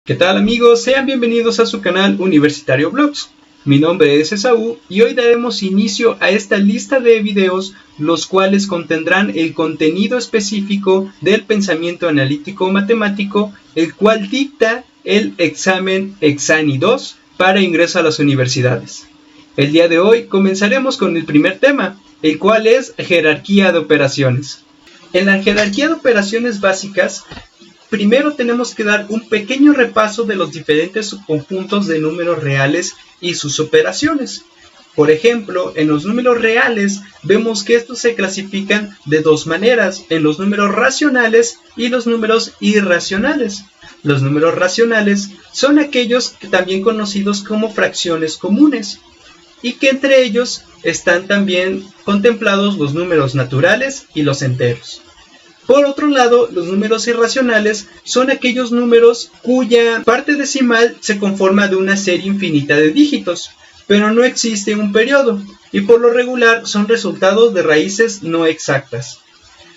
¿Qué tal amigos? Sean bienvenidos a su canal Universitario Vlogs. Mi nombre es Esaú y hoy daremos inicio a esta lista de videos los cuales contendrán el contenido específico del pensamiento analítico matemático, el cual dicta el examen Exani 2 para ingreso a las universidades. El día de hoy comenzaremos con el primer tema, el cual es jerarquía de operaciones. En la jerarquía de operaciones básicas, primero tenemos que dar un pequeño repaso de los diferentes subconjuntos de números reales y sus operaciones. Por ejemplo, en los números reales vemos que estos se clasifican de dos maneras, en los números racionales y los números irracionales. Los números racionales son aquellos que también conocidos como fracciones comunes y que entre ellos están también contemplados los números naturales y los enteros. Por otro lado, los números irracionales son aquellos números cuya parte decimal se conforma de una serie infinita de dígitos, pero no existe un periodo, y por lo regular son resultados de raíces no exactas.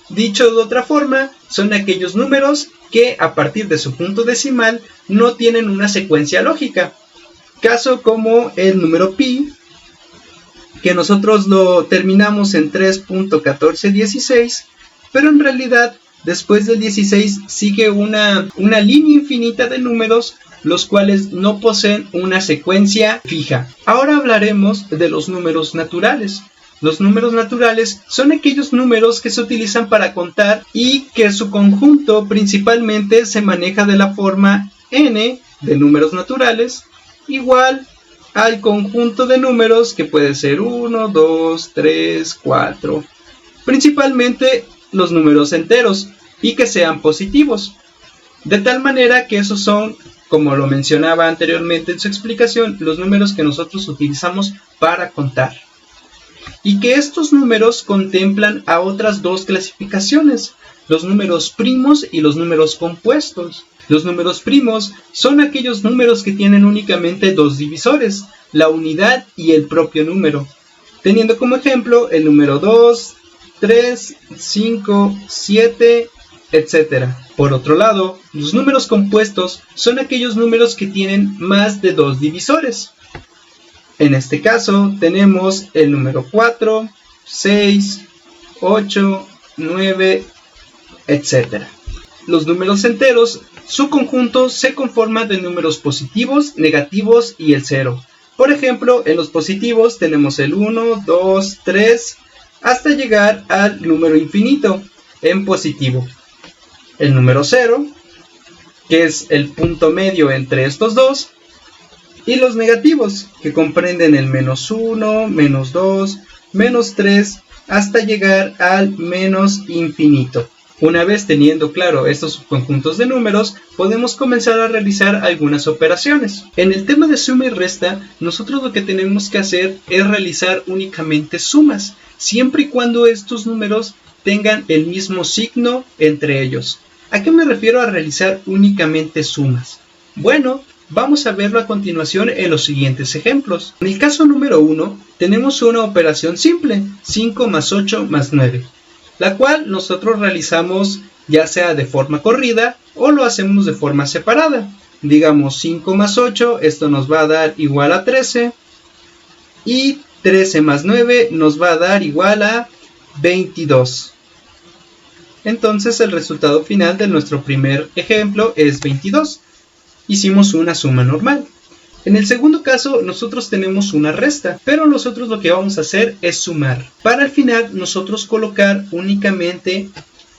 Dicho de otra forma, son aquellos números que a partir de su punto decimal no tienen una secuencia lógica, caso como el número pi, que nosotros lo terminamos en 3.1416, pero en realidad después del 16 sigue una línea infinita de números los cuales no poseen una secuencia fija. Ahora hablaremos de los números naturales. Los números naturales son aquellos números que se utilizan para contar y que su conjunto principalmente se maneja de la forma n de números naturales igual al conjunto de números que puede ser 1, 2, 3, 4. Principalmente los números enteros y que sean positivos, de tal manera que esos son, como lo mencionaba anteriormente en su explicación, los números que nosotros utilizamos para contar, y que estos números contemplan a otras dos clasificaciones, los números primos y los números compuestos. Los números primos son aquellos números que tienen únicamente dos divisores, la unidad y el propio número, teniendo como ejemplo el número 2, 3, 5, 7, etc. Por otro lado, los números compuestos son aquellos números que tienen más de dos divisores. En este caso tenemos el número 4, 6, 8, 9, etc. Los números enteros, su conjunto se conforma de números positivos, negativos y el 0. Por ejemplo, en los positivos tenemos el 1, 2, 3, hasta llegar al número infinito en positivo. El número 0, que es el punto medio entre estos dos, y los negativos, que comprenden el menos 1, menos 2, menos 3, hasta llegar al menos infinito. Una vez teniendo claro estos subconjuntos de números, podemos comenzar a realizar algunas operaciones. En el tema de suma y resta, nosotros lo que tenemos que hacer es realizar únicamente sumas, siempre y cuando estos números tengan el mismo signo entre ellos. ¿A qué me refiero a realizar únicamente sumas? Bueno, vamos a verlo a continuación en los siguientes ejemplos. En el caso número 1, tenemos una operación simple, 5 más 8 más 9. La cual nosotros realizamos ya sea de forma corrida o lo hacemos de forma separada. Digamos 5 más 8, esto nos va a dar igual a 13, y 13 más 9 nos va a dar igual a 22. Entonces el resultado final de nuestro primer ejemplo es 22. Hicimos una suma normal. En el segundo caso nosotros tenemos una resta, pero nosotros lo que vamos a hacer es sumar. Para al final nosotros colocar únicamente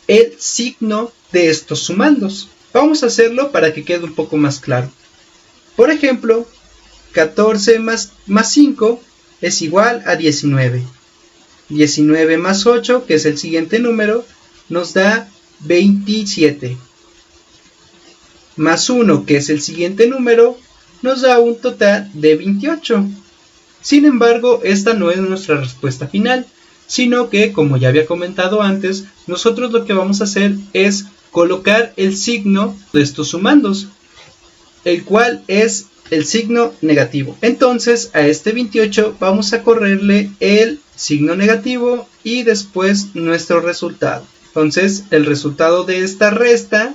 el signo de estos sumandos. Vamos a hacerlo para que quede un poco más claro. Por ejemplo, 14 más 5 es igual a 19. 19 más 8, que es el siguiente número, nos da 27. Más 1, que es el siguiente número, nos da un total de 28. Sin embargo, esta no es nuestra respuesta final, sino que, como ya había comentado antes, nosotros lo que vamos a hacer es colocar el signo de estos sumandos, el cual es el signo negativo. Entonces, a este 28 vamos a correrle el signo negativo y después nuestro resultado. Entonces, el resultado de esta resta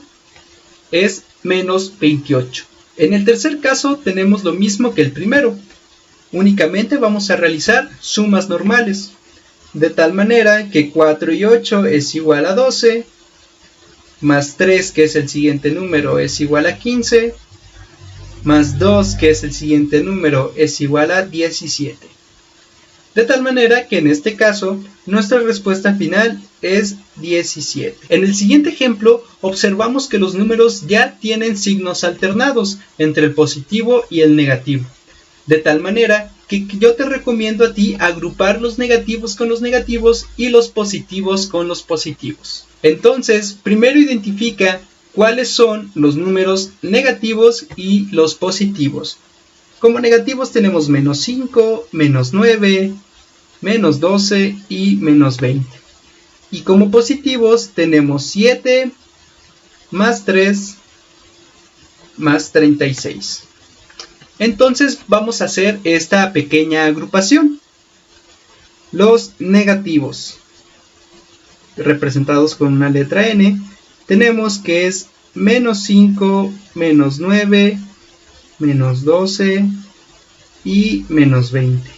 es menos 28. En el tercer caso tenemos lo mismo que el primero. Únicamente vamos a realizar sumas normales. De tal manera que 4 y 8 es igual a 12, más 3, que es el siguiente número, es igual a 15, más 2, que es el siguiente número, es igual a 17. De tal manera que en este caso, nuestra respuesta final es 17. En el siguiente ejemplo, observamos que los números ya tienen signos alternados entre el positivo y el negativo. De tal manera que yo te recomiendo a ti agrupar los negativos con los negativos y los positivos con los positivos. Entonces, primero identifica cuáles son los números negativos y los positivos. Como negativos tenemos menos 5, menos 9, menos 12 y menos 20. Y como positivos tenemos 7, más 3, más 36. Entonces vamos a hacer esta pequeña agrupación. Los negativos, representados con una letra N, tenemos que es menos 5, menos 9, menos 12 y menos 20.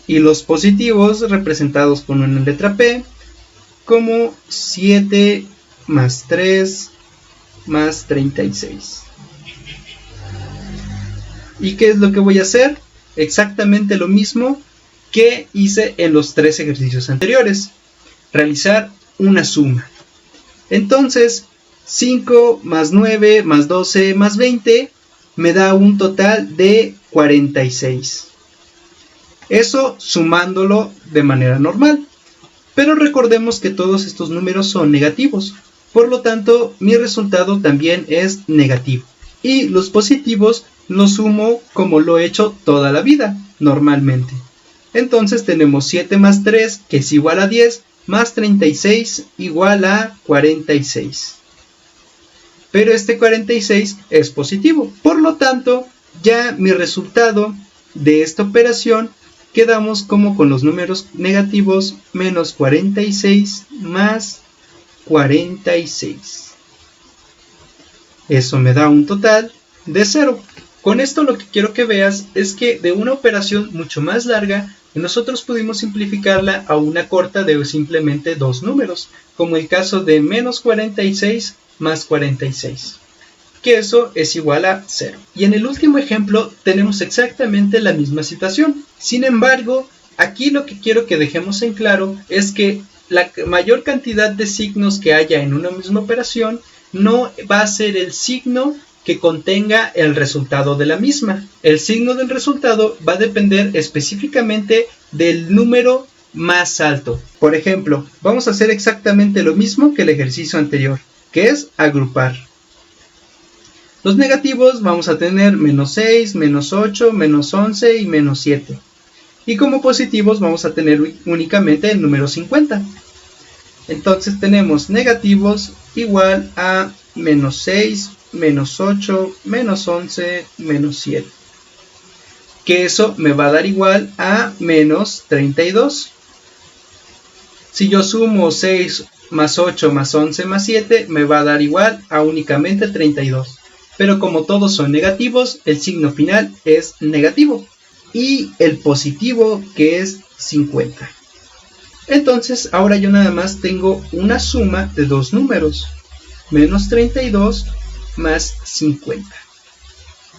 Y los positivos, representados con una letra P, como 7 más 3 más 36. ¿Y qué es lo que voy a hacer? Exactamente lo mismo que hice en los 3 ejercicios anteriores. Realizar una suma. Entonces, 5 más 9 más 12 más 20 me da un total de 46. Eso sumándolo de manera normal. Pero recordemos que todos estos números son negativos. Por lo tanto, mi resultado también es negativo. Y los positivos los sumo como lo he hecho toda la vida, normalmente. Entonces tenemos 7 más 3, que es igual a 10, más 36 igual a 46. Pero este 46 es positivo. Por lo tanto, ya mi resultado de esta operación quedamos como con los números negativos menos 46 más 46. Eso me da un total de 0. Con esto lo que quiero que veas es que de una operación mucho más larga, nosotros pudimos simplificarla a una corta de simplemente 2 números, como el caso de menos 46 más 46, que eso es igual a 0. Y en el último ejemplo tenemos exactamente la misma situación. Sin embargo, aquí lo que quiero que dejemos en claro es que la mayor cantidad de signos que haya en una misma operación no va a ser el signo que contenga el resultado de la misma. El signo del resultado va a depender específicamente del número más alto. Por ejemplo, vamos a hacer exactamente lo mismo que el ejercicio anterior, que es agrupar. Los negativos vamos a tener menos 6, menos 8, menos 11 y menos 7. Y como positivos vamos a tener únicamente el número 50. Entonces tenemos negativos igual a menos 6, menos 8, menos 11, menos 7. Que eso me va a dar igual a menos 32. Si yo sumo 6 más 8 más 11 más 7, me va a dar igual a únicamente 32. Pero como todos son negativos, el signo final es negativo. Y el positivo, que es 50. Entonces, ahora yo nada más tengo una suma de dos números. Menos 32 más 50.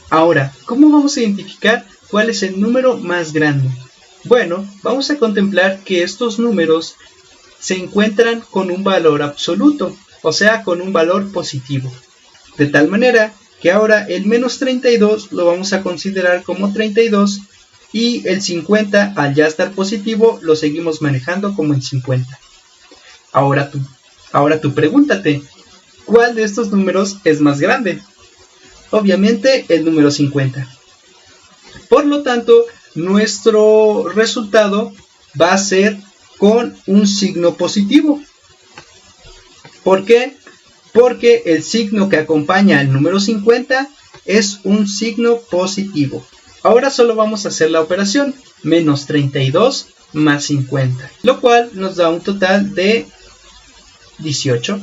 Ahora, ¿cómo vamos a identificar cuál es el número más grande? Bueno, vamos a contemplar que estos números se encuentran con un valor absoluto, o sea, con un valor positivo. De tal manera que ahora el menos 32 lo vamos a considerar como 32 y el 50, al ya estar positivo, lo seguimos manejando como el 50. Ahora tú pregúntate, ¿cuál de estos números es más grande? Obviamente el número 50. Por lo tanto, nuestro resultado va a ser con un signo positivo. ¿Por qué? Porque el signo que acompaña al número 50 es un signo positivo. Ahora solo vamos a hacer la operación menos 32 más 50, lo cual nos da un total de 18.